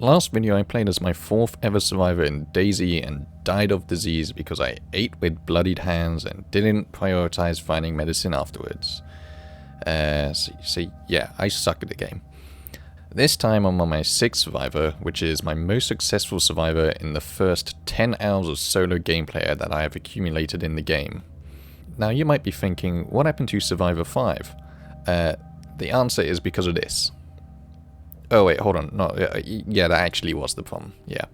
Last video I played as my 4th ever survivor in DayZ and died of disease because I ate with bloodied hands and didn't prioritize finding medicine afterwards. So yeah, I suck at the game. This time I'm on my 6th survivor, which is my most successful survivor in the first 10 hours of solo gameplay that I have accumulated in the game. Now you might be thinking, what happened to survivor 5? The answer is because of this. Oh wait, hold on, no, yeah, that actually was the problem, yeah.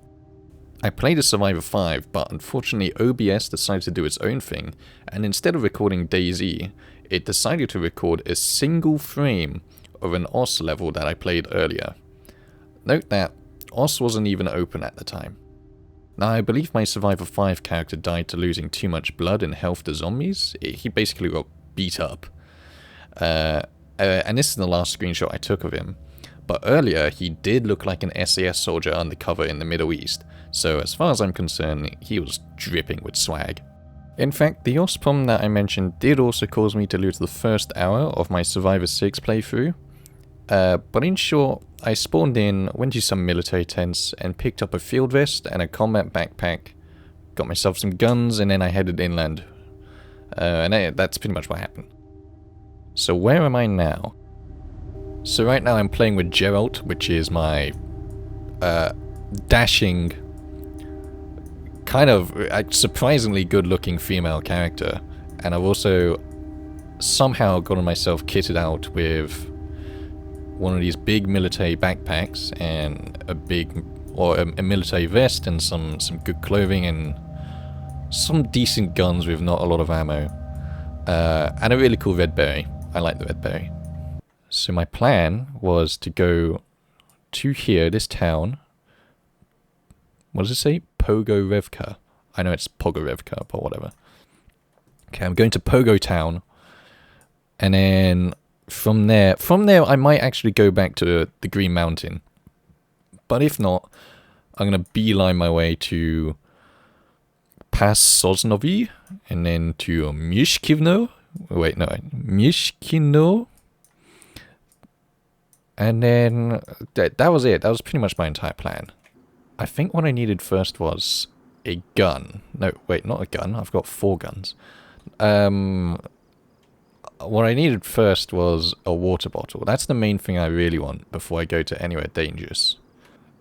I played as Survivor 5, but unfortunately OBS decided to do its own thing, and instead of recording DayZ, it decided to record a single frame of an OS level that I played earlier. Note that OS wasn't even open at the time. Now I believe my Survivor 5 character died to losing too much blood and health to zombies. He basically got beat up. And this is the last screenshot I took of him. But earlier, he did look like an SAS soldier undercover in the Middle East, so as far as I'm concerned, he was dripping with swag. In fact, the OS problem that I mentioned did also cause me to lose the first hour of my Survivor 6 playthrough. But in short, I spawned in, went to some military tents, and picked up a field vest and a combat backpack, got myself some guns, and then I headed inland. That's pretty much what happened. So where am I now? So right now I'm playing with Geralt, which is my dashing, kind of surprisingly good-looking female character, and I've also somehow gotten myself kitted out with one of these big military backpacks and a military vest and some good clothing and some decent guns with not a lot of ammo, and a really cool red berry. I like the red berry. So my plan was to go to here, this town. What does it say? Pogorevka. I know it's Pogorevka, but whatever. Okay, I'm going to Pogo Town. And then from there I might actually go back to the Green Mountain. But if not, I'm going to beeline my way to past Sosnovi and then to Mishkino. Wait, no, Mishkino. And then that was it. That was pretty much my entire plan. I think what I needed first was a gun. No, wait, not a gun. I've got 4 guns. What I needed first was a water bottle. That's the main thing I really want before I go to anywhere dangerous.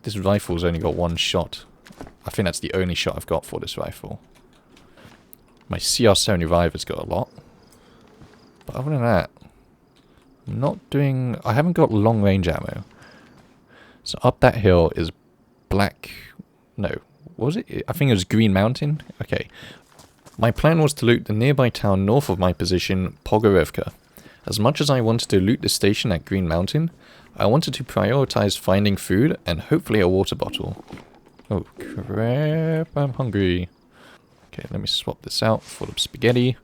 This rifle's only got 1 shot. I think that's the only shot I've got for this rifle. My CR-75 has got a lot. But other than that, I haven't got long range ammo. So up that hill is what was it? I think it was Green Mountain. Okay. My plan was to loot the nearby town north of my position, Pogorevka. As much as I wanted to loot the station at Green Mountain, I wanted to prioritize finding food and hopefully a water bottle. Oh crap, I'm hungry. Okay, let me swap this out for the spaghetti.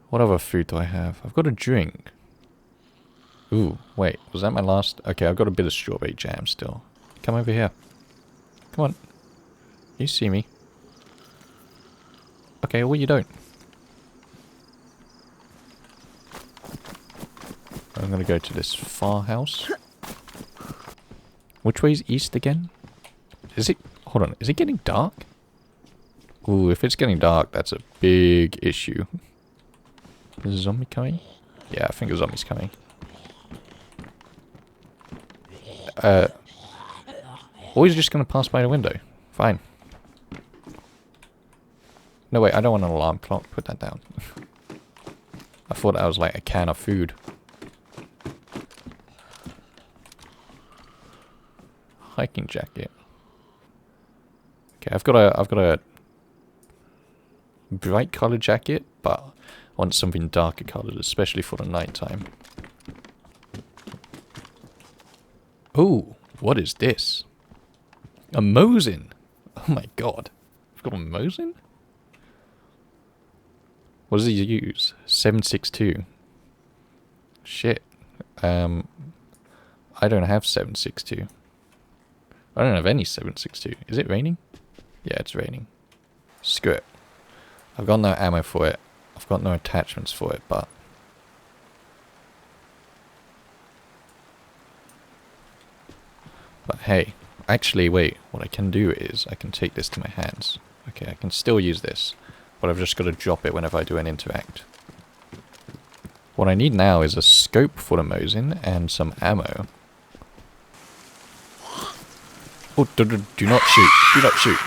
What other food do I have? I've got a drink. Ooh, wait, was that my last? Okay, I've got a bit of strawberry jam still. Come over here. Come on. You see me. Okay, well you don't. I'm gonna go to this farmhouse. Which way is east again? Is it... Hold on, is it getting dark? Ooh, if it's getting dark, that's a big issue. Is a zombie coming? Yeah, I think a zombie's coming. Or he's just gonna pass by the window. Fine. No, wait, I don't want an alarm clock. Put that down. I thought that was like a can of food. Hiking jacket. Okay, I've got a bright colored jacket, but I want something darker colored, especially for the night time. Oh, what is this? A Mosin! Oh my god. I've got a Mosin? What does he use? 7.62. Shit. I don't have 7.62. I don't have any 7.62. Is it raining? Yeah, it's raining. Screw it. I've got no ammo for it. I've got no attachments for it, but But hey, actually wait, what I can do is I can take this to my hands. Okay, I can still use this, but I've just got to drop it whenever I do an interact. What I need now is a scope for the Mosin and some ammo. Oh, do not shoot. Do not shoot.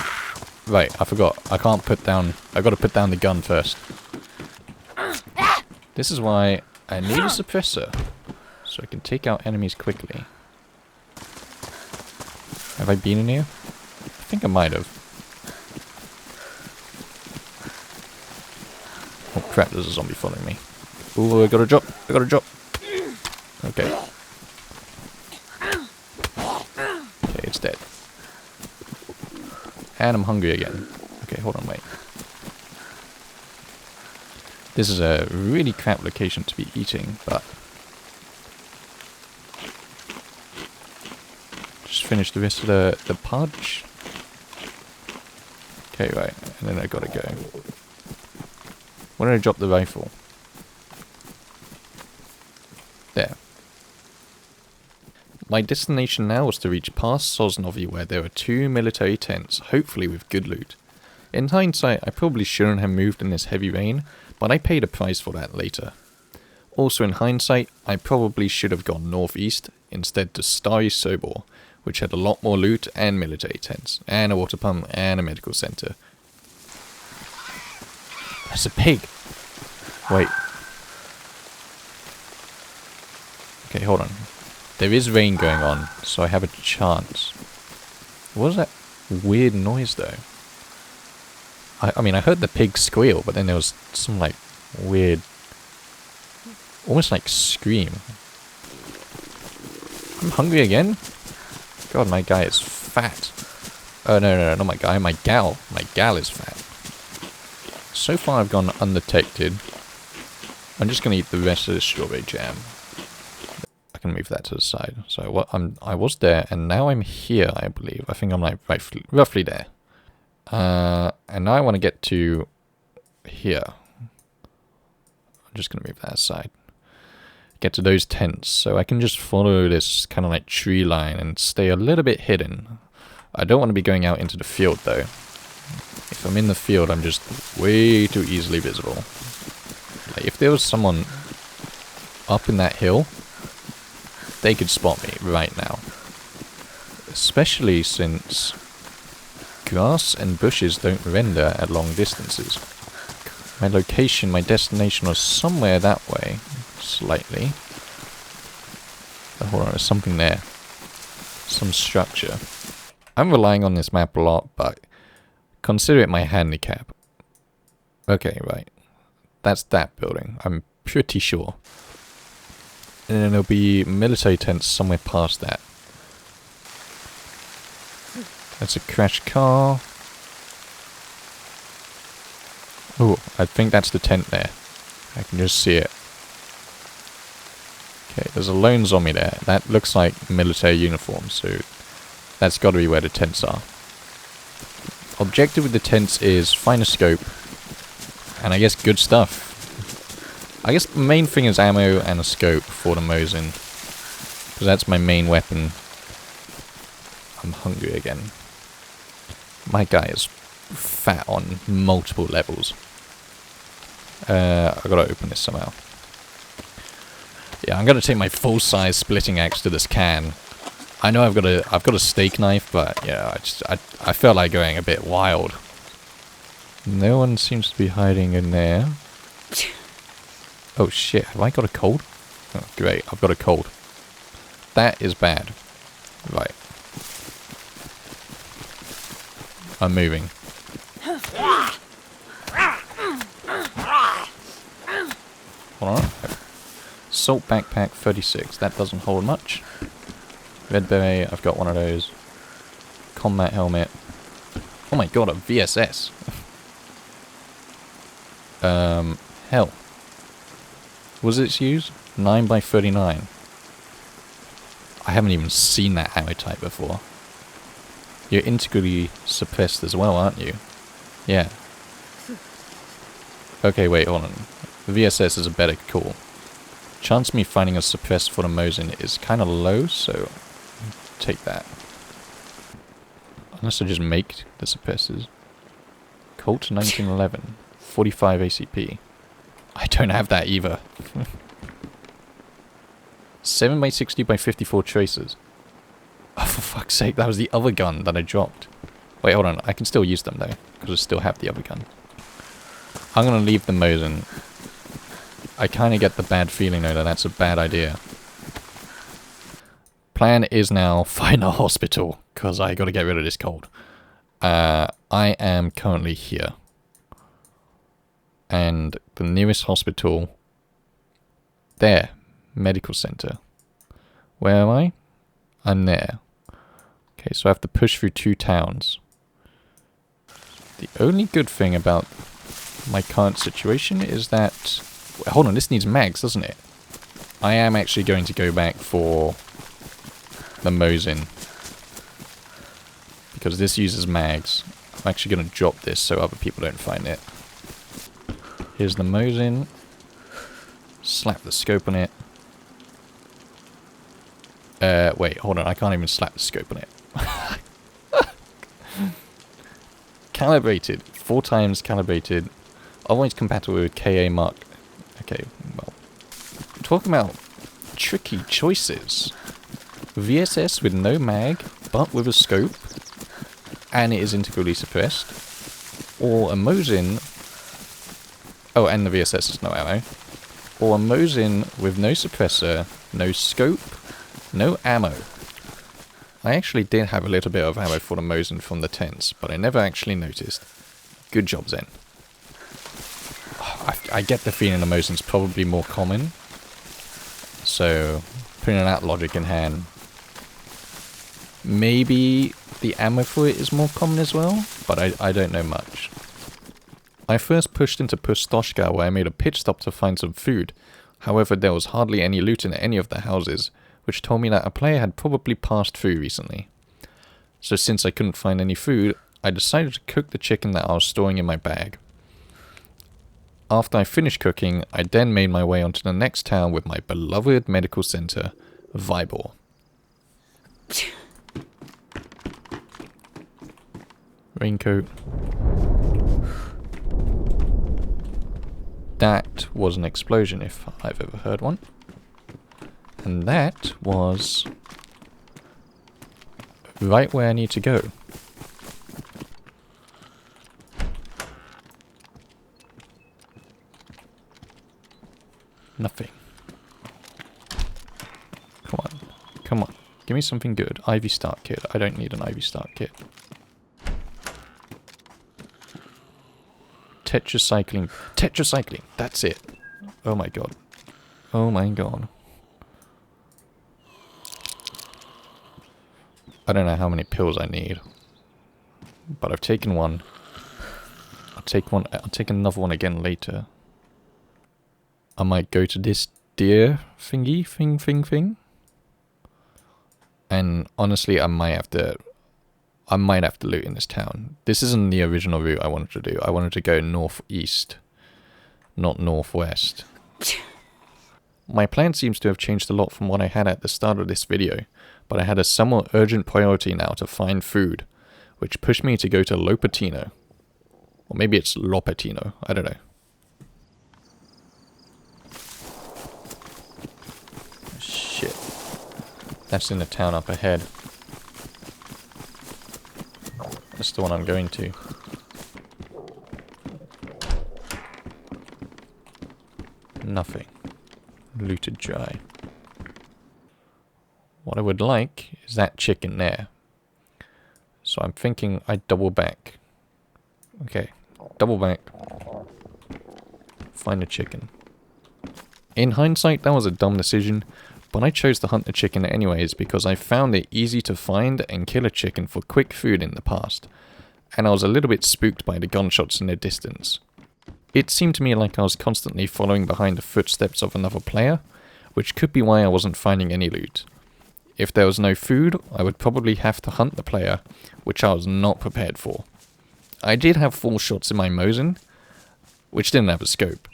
Right, I forgot. I can't put down... I've got to put down the gun first. This is why I need a suppressor. So I can take out enemies quickly. Have I been in here? I think I might have. Oh crap, there's a zombie following me. Ooh, I gotta drop. I gotta drop. Okay. Okay, it's dead. And I'm hungry again. Okay, hold on, wait. This is a really crap location to be eating, but... Just finish the rest of the podge. Okay, right. And then I gotta go. Where did I drop the rifle? There. My destination now was to reach past Sosnovi, where there are 2 military tents, hopefully with good loot. In hindsight, I probably shouldn't have moved in this heavy rain, but I paid a price for that later. Also in hindsight, I probably should have gone northeast, instead to Stary Sobor, which had a lot more loot and military tents, and a water pump and a medical center. That's a pig! Wait. Okay, hold on. There is rain going on, so I have a chance. What was that weird noise, though? I mean, I heard the pig squeal, but then there was some, like, weird... almost like scream. I'm hungry again? God, my guy is fat. Oh, no, not my guy, my gal. My gal is fat. So far, I've gone undetected. I'm just gonna eat the rest of the strawberry jam. I can move that to the side. So what I was there, and now I'm here, I believe. I think I'm like roughly there. And now I want to get to here. I'm just gonna move that aside. Get to those tents, so I can just follow this kind of like tree line and stay a little bit hidden. I don't want to be going out into the field though. If I'm in the field, I'm just way too easily visible. Like if there was someone up in that hill, they could spot me right now. Especially since grass and bushes don't render at long distances. My location, my destination was somewhere that way. Slightly. But hold on, there's something there. Some structure. I'm relying on this map a lot, but consider it my handicap. Okay, right. That's that building. I'm pretty sure. And then there'll be military tents somewhere past that. That's a crashed car. Oh, I think that's the tent there. I can just see it. Okay, there's a lone zombie there. That looks like military uniform, so that's got to be where the tents are. Objective with the tents is find a scope, and I guess good stuff. I guess the main thing is ammo and a scope for the Mosin, because that's my main weapon. I'm hungry again. My guy is fat on multiple levels. I've got to open this somehow. Yeah, I'm gonna take my full-size splitting axe to this can. I know I've got a steak knife, but yeah, I felt like going a bit wild. No one seems to be hiding in there. Oh shit! Have I got a cold? Oh, great, I've got a cold. That is bad. Right. I'm moving. Hold on. Salt backpack 36. That doesn't hold much. Red beret. I've got one of those. Combat helmet. Oh my god, a VSS. Hell. Was it used? 9x39. I haven't even seen that ammo type before. You're integrally suppressed as well, aren't you? Yeah. Okay, wait, hold on. The VSS is a better call. Chance of me finding a suppressed for the Mosin is kind of low, so take that. Unless I just make the suppressors. Colt 1911. 45 ACP. I don't have that either. 7 by 60 by 54 traces. Oh, for fuck's sake, that was the other gun that I dropped. Wait, hold on. I can still use them, though, because I still have the other gun. I'm going to leave the Mosin. I kind of get the bad feeling, though, that that's a bad idea. Plan is now find a hospital, because I got to get rid of this cold. I am currently here. And the nearest hospital... There. Medical center. Where am I? I'm there. Okay, so I have to push through 2 towns. The only good thing about my current situation is that... Hold on, this needs mags, doesn't it? I am actually going to go back for the Mosin. Because this uses mags. I'm actually going to drop this so other people don't find it. Here's the Mosin. Slap the scope on it. Wait, hold on, I can't even slap the scope on it. Calibrated. 4 times calibrated. Always compatible with KA Mark. Okay, well. Talking about tricky choices. VSS with no mag, but with a scope. And it is integrally suppressed. Or a Mosin. Oh, and the VSS is no ammo. Or a Mosin with no suppressor, no scope, no ammo. I actually did have a little bit of ammo for the Mosin from the tents, but I never actually noticed. Good job, Zen. I get the feeling the Mosin's probably more common. So, putting that logic in hand, maybe the ammo for it is more common as well, but I don't know much. I first pushed into Pustoshka where I made a pit stop to find some food. However, there was hardly any loot in any of the houses, which told me that a player had probably passed through recently. So since I couldn't find any food, I decided to cook the chicken that I was storing in my bag. After I finished cooking, I then made my way onto the next town with my beloved medical center, Vybor. Raincoat. That was an explosion, if I've ever heard one. And that was right where I need to go. Nothing. Come on. Come on. Give me something good. Ivy Start Kit. I don't need an Ivy Start Kit. Tetracycline. Tetracycline. That's it. Oh my god. Oh my god. I don't know how many pills I need. But I've taken one. I'll take one. I'll take another one again later. I might go to this deer thingy thing. And honestly, I might have to loot in this town. This isn't the original route I wanted to do. I wanted to go northeast, not northwest. My plan seems to have changed a lot from what I had at the start of this video, but I had a somewhat urgent priority now to find food, which pushed me to go to Lopatino. Or maybe it's Lopatino, I don't know. Shit. That's in the town up ahead. That's the one I'm going to. Nothing. Looted dry. What I would like is that chicken there. So I'm thinking I double back. Okay, double back. Find a chicken. In hindsight, that was a dumb decision, but I chose to hunt the chicken anyways because I found it easy to find and kill a chicken for quick food in the past, and I was a little bit spooked by the gunshots in the distance. It seemed to me like I was constantly following behind the footsteps of another player, which could be why I wasn't finding any loot. If there was no food, I would probably have to hunt the player, which I was not prepared for. I did have 4 shots in my Mosin, which didn't have a scope.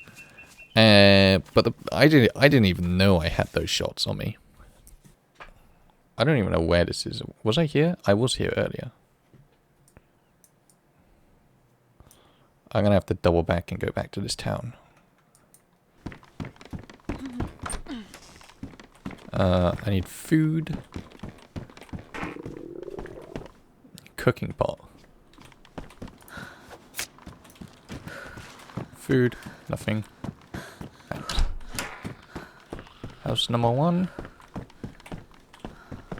But I didn't even know I had those shots on me. I don't even know where this is. Was I here? I was here earlier. I'm gonna have to double back and go back to this town. I need food. Cooking pot. Food. Nothing. Thanks. House number 1.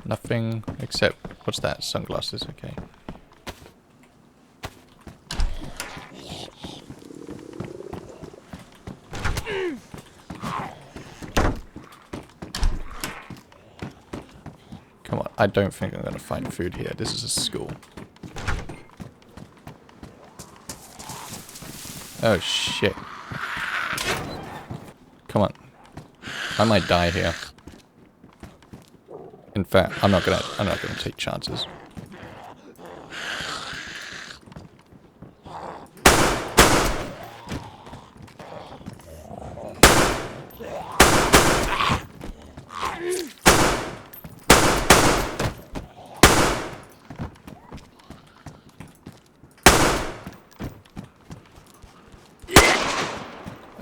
Nothing except... What's that? Sunglasses. Okay. Come on. I don't think I'm going to find food here. This is a school. Oh shit. Come on. I might die here. In fact, I'm not gonna take chances.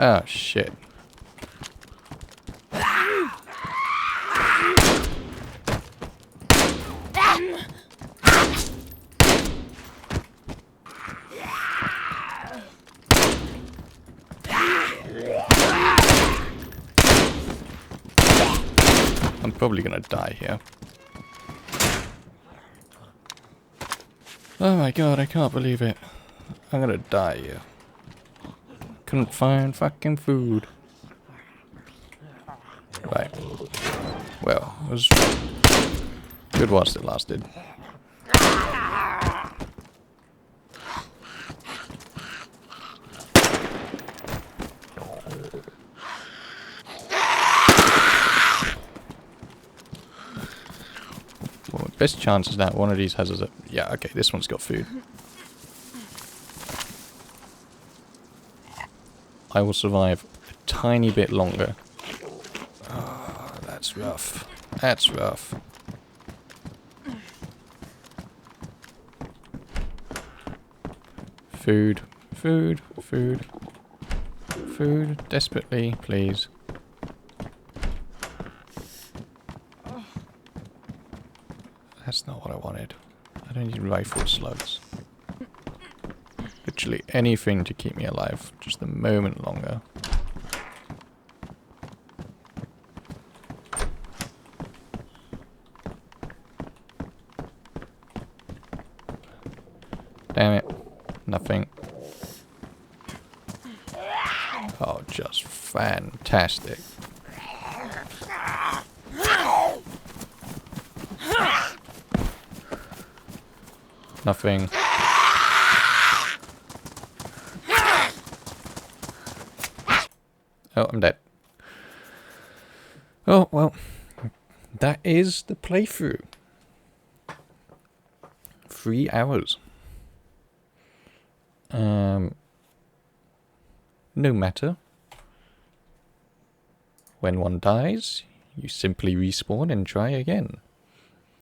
Oh shit. I'm probably gonna die here. Oh my god, I can't believe it. I'm gonna die here. Couldn't find fucking food. Right. Well, it was good whilst it lasted. Well, best chance is that one of these has a... Yeah, okay, this one's got food. I will survive a tiny bit longer. Oh, that's rough. That's rough. Food. Food. Food. Food. Desperately, please. That's not what I wanted. I don't need rifle slugs. Literally anything to keep me alive, just a moment longer. Damn it. Nothing. Oh, just fantastic. Nothing. Oh, I'm dead. Oh, well. That is the playthrough. 3 hours. No matter. When one dies, you simply respawn and try again.